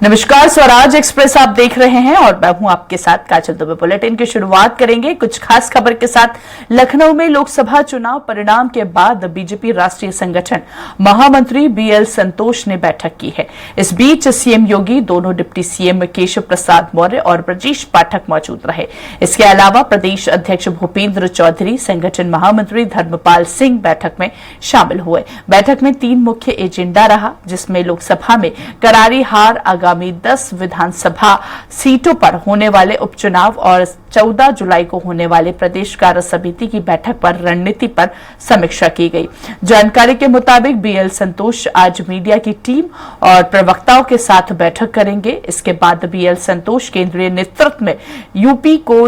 नमस्कार, स्वराज एक्सप्रेस आप देख रहे हैं और मैं हूं आपके साथ काजल दुबे। बुलेटिन की शुरुआत करेंगे कुछ खास खबर के साथ। लखनऊ में लोकसभा चुनाव परिणाम के बाद बीजेपी राष्ट्रीय संगठन महामंत्री बीएल संतोष ने बैठक की है। इस बीच सीएम योगी, दोनों डिप्टी सीएम केशव प्रसाद मौर्य और ब्रजेश पाठक मौजूद रहे। इसके अलावा प्रदेश अध्यक्ष भूपेंद्र चौधरी, संगठन महामंत्री धर्मपाल सिंह बैठक में शामिल हुए। बैठक में 3 मुख्य एजेंडा रहा, जिसमें लोकसभा में करारी हार, आगामी 10 विधानसभा सीटों पर होने वाले उपचुनाव और 14 जुलाई को होने वाले प्रदेश कार्य समिति की बैठक पर रणनीति पर समीक्षा की गई। जानकारी के मुताबिक बीएल संतोष आज मीडिया की टीम और प्रवक्ताओं के साथ बैठक करेंगे। इसके बाद बीएल संतोष केंद्रीय नेतृत्व में यूपी को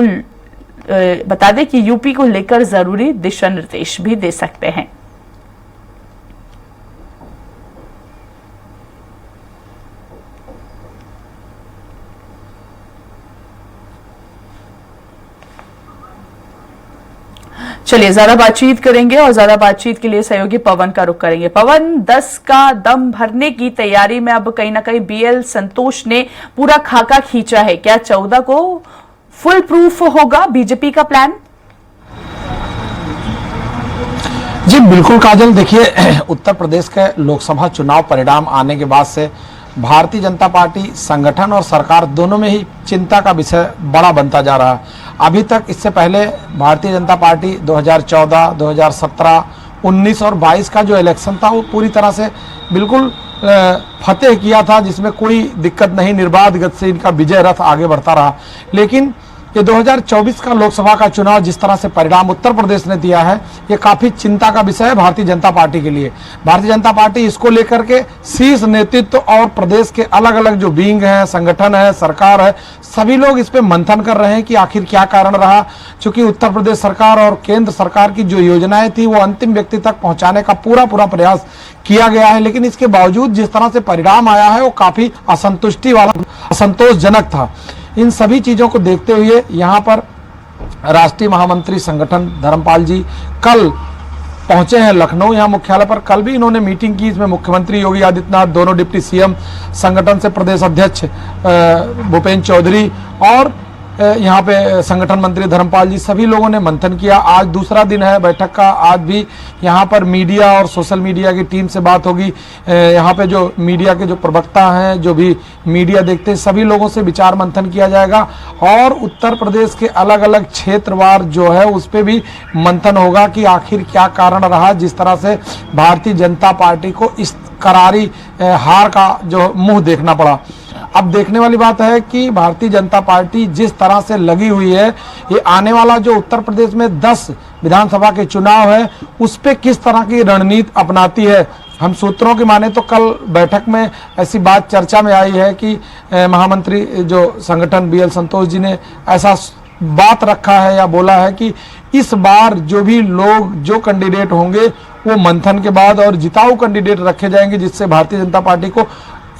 बता दें कि यूपी को लेकर जरूरी दिशा निर्देश भी दे सकते हैं। चलिए ज्यादा बातचीत करेंगे और ज्यादा बातचीत के लिए सहयोगी पवन का रुख करेंगे। पवन, 10 का दम भरने की तैयारी में अब कहीं ना कहीं बीएल संतोष ने पूरा खाका खींचा है। क्या 14 को फुल प्रूफ होगा बीजेपी का प्लान? जी बिल्कुल काजल, देखिए उत्तर प्रदेश के लोकसभा चुनाव परिणाम आने के बाद से भारतीय जनता पार्टी संगठन और सरकार दोनों में ही चिंता का विषय बड़ा बनता जा रहा है। अभी तक इससे पहले भारतीय जनता पार्टी 2014, 2017, 19 और 22 का जो इलेक्शन था वो पूरी तरह से बिल्कुल फतेह किया था, जिसमें कोई दिक्कत नहीं, निर्बाध गति से इनका विजय रथ आगे बढ़ता रहा। लेकिन ये 2024 का लोकसभा का चुनाव जिस तरह से परिणाम उत्तर प्रदेश ने दिया है, ये काफी चिंता का विषय है भारतीय जनता पार्टी के लिए। भारतीय जनता पार्टी इसको लेकर के शीर्ष नेतृत्व और प्रदेश के अलग अलग जो विंग हैं, संगठन है, सरकार है, सभी लोग इस पे मंथन कर रहे हैं कि आखिर क्या कारण रहा। चूंकि उत्तर प्रदेश सरकार और केंद्र सरकार की जो योजनाएं थी वो अंतिम व्यक्ति तक पहुंचाने का पूरा प्रयास किया गया है, लेकिन इसके बावजूद जिस तरह से परिणाम आया है वो काफी असंतुष्टि वाला, असंतोषजनक था। इन सभी चीजों को देखते हुए यहाँ पर राष्ट्रीय महामंत्री संगठन धर्मपाल जी कल पहुंचे हैं लखनऊ, यहाँ मुख्यालय पर। कल भी इन्होंने मीटिंग की, इसमें मुख्यमंत्री योगी आदित्यनाथ, दोनों डिप्टी सीएम, संगठन से प्रदेश अध्यक्ष भूपेंद्र चौधरी और यहाँ पे संगठन मंत्री धर्मपाल जी, सभी लोगों ने मंथन किया। आज दूसरा दिन है बैठक का। आज भी यहाँ पर मीडिया और सोशल मीडिया की टीम से बात होगी। यहाँ पे जो मीडिया के जो प्रवक्ता हैं, जो भी मीडिया देखते हैं, सभी लोगों से विचार मंथन किया जाएगा और उत्तर प्रदेश के अलग अलग क्षेत्रवार जो है उस पर भी मंथन होगा कि आखिर क्या कारण रहा जिस तरह से भारतीय जनता पार्टी को इस करारी हार का जो मुंह देखना पड़ा। अब देखने वाली बात है कि भारतीय जनता पार्टी जिस तरह से लगी हुई है, ये आने वाला जो उत्तर प्रदेश में 10 विधानसभा के चुनाव है उस पे किस तरह की रणनीति अपनाती है। हम सूत्रों की माने तो कल बैठक में ऐसी बात चर्चा में आई है कि महामंत्री जो संगठन बीएल संतोष जी ने ऐसा बात रखा है या बोला है कि इस बार जो भी लोग, जो कैंडिडेट होंगे वो मंथन के बाद और जिताऊ कैंडिडेट रखे जाएंगे, जिससे भारतीय जनता पार्टी को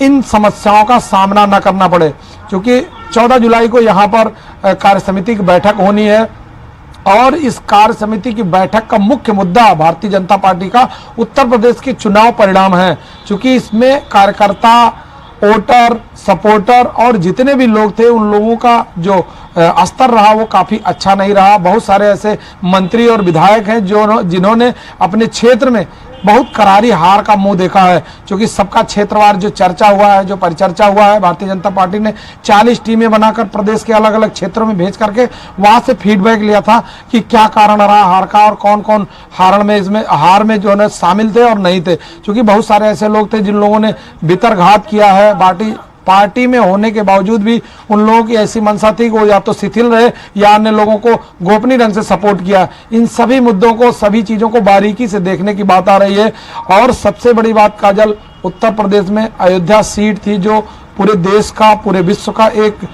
इन समस्याओं का सामना न करना पड़े। क्योंकि 14 जुलाई को यहाँ पर कार्य समिति की बैठक होनी है और इस कार्य समिति की बैठक का मुख्य मुद्दा भारतीय जनता पार्टी का उत्तर प्रदेश के चुनाव परिणाम है। क्योंकि इसमें कार्यकर्ता, वोटर, सपोर्टर और जितने भी लोग थे उन लोगों का जो स्तर रहा वो काफी अच्छा नहीं रहा। बहुत सारे ऐसे मंत्री और विधायक हैं जिन्होंने अपने क्षेत्र में बहुत करारी हार का मुंह देखा है। क्योंकि सबका क्षेत्रवार जो चर्चा हुआ है, जो परिचर्चा हुआ है, भारतीय जनता पार्टी ने 40 टीमें बनाकर प्रदेश के अलग अलग क्षेत्रों में भेज करके वहां से फीडबैक लिया था कि क्या कारण रहा हार का और कौन कौन हार में जो है शामिल थे और नहीं थे। क्योंकि बहुत सारे ऐसे लोग थे जिन लोगों ने भीतरघात किया है। पार्टी में होने के बावजूद भी उन लोगों की ऐसी मंशा थी कि वो या तो शिथिल रहे या अन्य लोगों को गोपनीय ढंग से सपोर्ट किया। इन सभी मुद्दों को, सभी चीजों को बारीकी से देखने की बात आ रही है। और सबसे बड़ी बात काजल, उत्तर प्रदेश में अयोध्या सीट थी जो पूरे देश का, पूरे विश्व का एक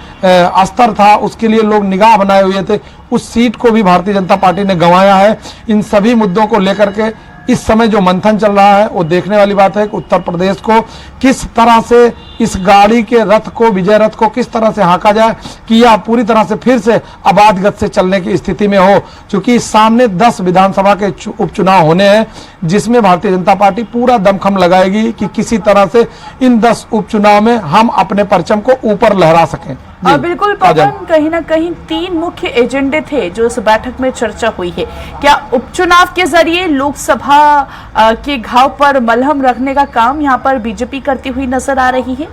स्तर था, उसके लिए लोग निगाह बनाए हुए थे। उस सीट को भी भारतीय जनता पार्टी ने गंवाया है। इन सभी मुद्दों को लेकर के इस समय जो मंथन चल रहा है वो देखने वाली बात है कि उत्तर प्रदेश को किस तरह से इस गाड़ी के रथ को, विजय रथ को किस तरह से हाँका जाए कि यह पूरी तरह से फिर से आबाद गति से चलने की स्थिति में हो। क्योंकि सामने 10 विधानसभा के उपचुनाव होने हैं, जिसमें भारतीय जनता पार्टी पूरा दमखम लगाएगी कि किसी तरह से इन 10 उपचुनाव में हम अपने परचम को ऊपर लहरा सकें। और बिल्कुल पवन, कहीं ना कहीं 3 मुख्य एजेंडे थे जो इस बैठक में चर्चा हुई है। क्या उपचुनाव के जरिए लोकसभा के घाव पर मलहम रखने का काम यहां पर बीजेपी करती हुई नजर आ रही है?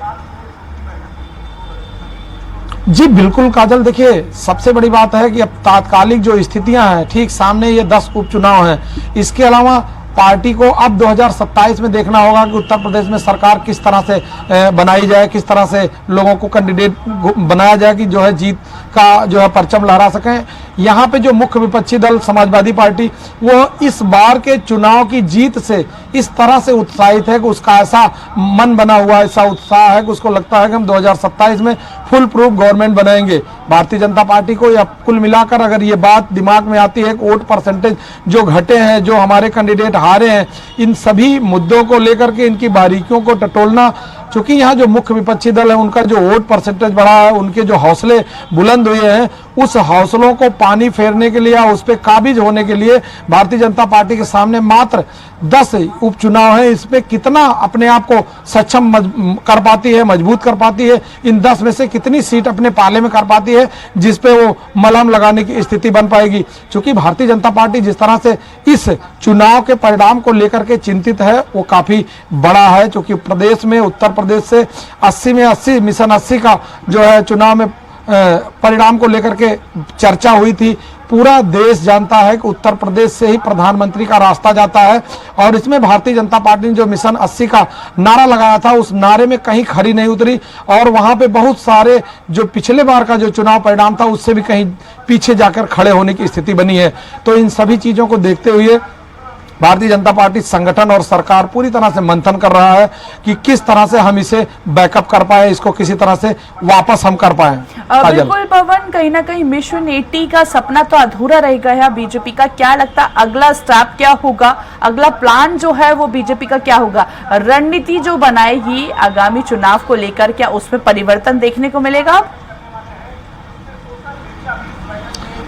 जी बिल्कुल काजल, देखिए सबसे बड़ी बात है कि अब तात्कालिक जो स्थितियां हैं, ठीक सामने ये 10 उपचुनाव हैं। इसके अलावा पार्टी को अब 2027 में देखना होगा कि उत्तर प्रदेश में सरकार किस तरह से बनाई जाए, किस तरह से लोगों को कैंडिडेट बनाया जाए कि जो है जीत का जो है परचम लहरा सकें। यहाँ पे जो मुख्य विपक्षी दल समाजवादी पार्टी, वो इस बार के चुनाव की जीत से इस तरह से उत्साहित है कि उसका ऐसा मन बना हुआ, ऐसा उत्साह है कि उसको लगता है कि हम 2027 में फुल प्रूफ गवर्नमेंट बनाएंगे। भारतीय जनता पार्टी को या कुल मिलाकर अगर ये बात दिमाग में आती है कि वोट परसेंटेज जो घटे हैं, जो हमारे कैंडिडेट हारे हैं, इन सभी मुद्दों को लेकर के इनकी बारीकियों को टटोलना, चूंकि यहाँ जो मुख्य विपक्षी दल है उनका जो वोट परसेंटेज बढ़ा है, उनके जो हौसले बुलंद हुए हैं, उस हौसलों को पानी फेरने के लिए या उस पर काबिज होने के लिए भारतीय जनता पार्टी के सामने मात्र 10 उपचुनाव है। इस पे कितना अपने आप को सक्षम कर पाती है, मजबूत कर पाती है, इन 10 में से कितनी सीट अपने पाले में कर पाती है जिसपे वो मलहम लगाने की स्थिति बन पाएगी। क्योंकि भारतीय जनता पार्टी जिस तरह से इस चुनाव के परिणाम को लेकर के चिंतित है वो काफी बड़ा है। क्योंकि प्रदेश में, उत्तर प्रदेश से 80 में 80 मिशन 80 का जो है चुनाव में परिणाम को लेकर के चर्चा हुई थी। पूरा देश जानता है कि उत्तर प्रदेश से ही प्रधानमंत्री का रास्ता जाता है और इसमें भारतीय जनता पार्टी ने जो मिशन 80 का नारा लगाया था, उस नारे में कहीं खरी नहीं उतरी और वहां पे बहुत सारे जो पिछले बार का जो चुनाव परिणाम था उससे भी कहीं पीछे जाकर खड़े होने की स्थिति बनी है। तो इन सभी चीजों को देखते हुए भारतीय जनता पार्टी संगठन और सरकार पूरी तरह से मंथन कर रहा है कि किस तरह से हम इसे बैकअप कर पाए, इसको किसी तरह से वापस हम कर पाए। बिल्कुल पवन, कहीं ना कहीं मिशन 80 का सपना तो अधूरा रह गया बीजेपी का। क्या लगता है अगला स्टेप क्या होगा, अगला प्लान जो है वो बीजेपी का क्या होगा? रणनीति जो बनाएगी आगामी चुनाव को लेकर, क्या उसमें परिवर्तन देखने को मिलेगा?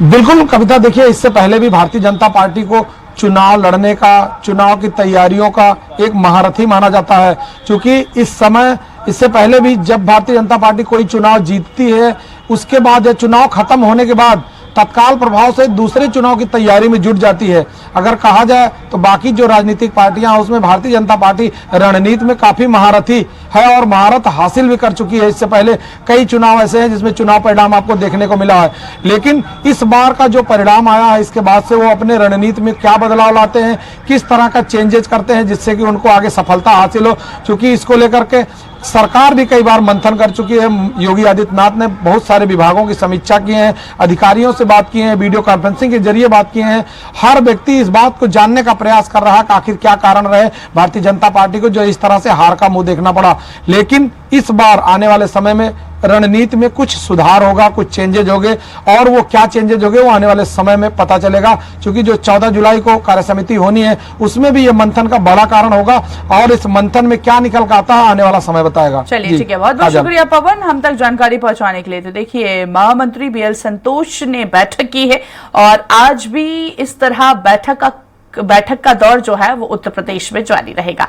बिल्कुल कविता, देखिए इससे पहले भी भारतीय जनता पार्टी को चुनाव लड़ने का, चुनाव की तैयारियों का एक महारथी माना जाता है। क्योंकि इस समय, इससे पहले भी जब भारतीय जनता पार्टी कोई चुनाव जीतती है, उसके बाद या चुनाव खत्म होने के बाद तत्काल प्रभाव से दूसरे चुनाव की तैयारी में जुट जाती है। अगर कहा जाए तो बाकी जो राजनीतिक पार्टियां हैं उसमें भारतीय जनता पार्टी रणनीति में काफी महारथी है और महारत हासिल भी कर चुकी है। इससे पहले कई चुनाव ऐसे हैं जिसमें चुनाव परिणाम आपको देखने को मिला है, लेकिन इस बार का जो परिणाम आया है इसके बाद से वो अपने रणनीति में क्या बदलाव लाते हैं, किस तरह का चेंजेस करते हैं जिससे कि उनको आगे सफलता हासिल हो। क्योंकि इसको लेकर के सरकार भी कई बार मंथन कर चुकी है। योगी आदित्यनाथ ने बहुत सारे विभागों की समीक्षा की है, अधिकारियों से बात की है, वीडियो कॉन्फ्रेंसिंग के जरिए बात की है। हर व्यक्ति इस बात को जानने का प्रयास कर रहा है कि आखिर क्या कारण रहे भारतीय जनता पार्टी को जो इस तरह से हार का मुंह देखना पड़ा। लेकिन इस बार आने वाले समय में रणनीति में कुछ सुधार होगा, कुछ चेंजेज होंगे और वो क्या चेंजेज होंगे वो आने वाले समय में पता चलेगा। क्योंकि जो 14 जुलाई को कार्य समिति होनी है उसमें भी ये मंथन का बड़ा कारण होगा और इस मंथन में क्या निकल कर आता है आने वाला समय बताएगा। चलिए ठीक है, बहुत बहुत शुक्रिया पवन हम तक जानकारी पहुंचाने के लिए। तो देखिए, महामंत्री बीएल संतोष ने बैठक की है और आज भी इस तरह बैठक का दौर जो है वो उत्तर प्रदेश में जारी रहेगा।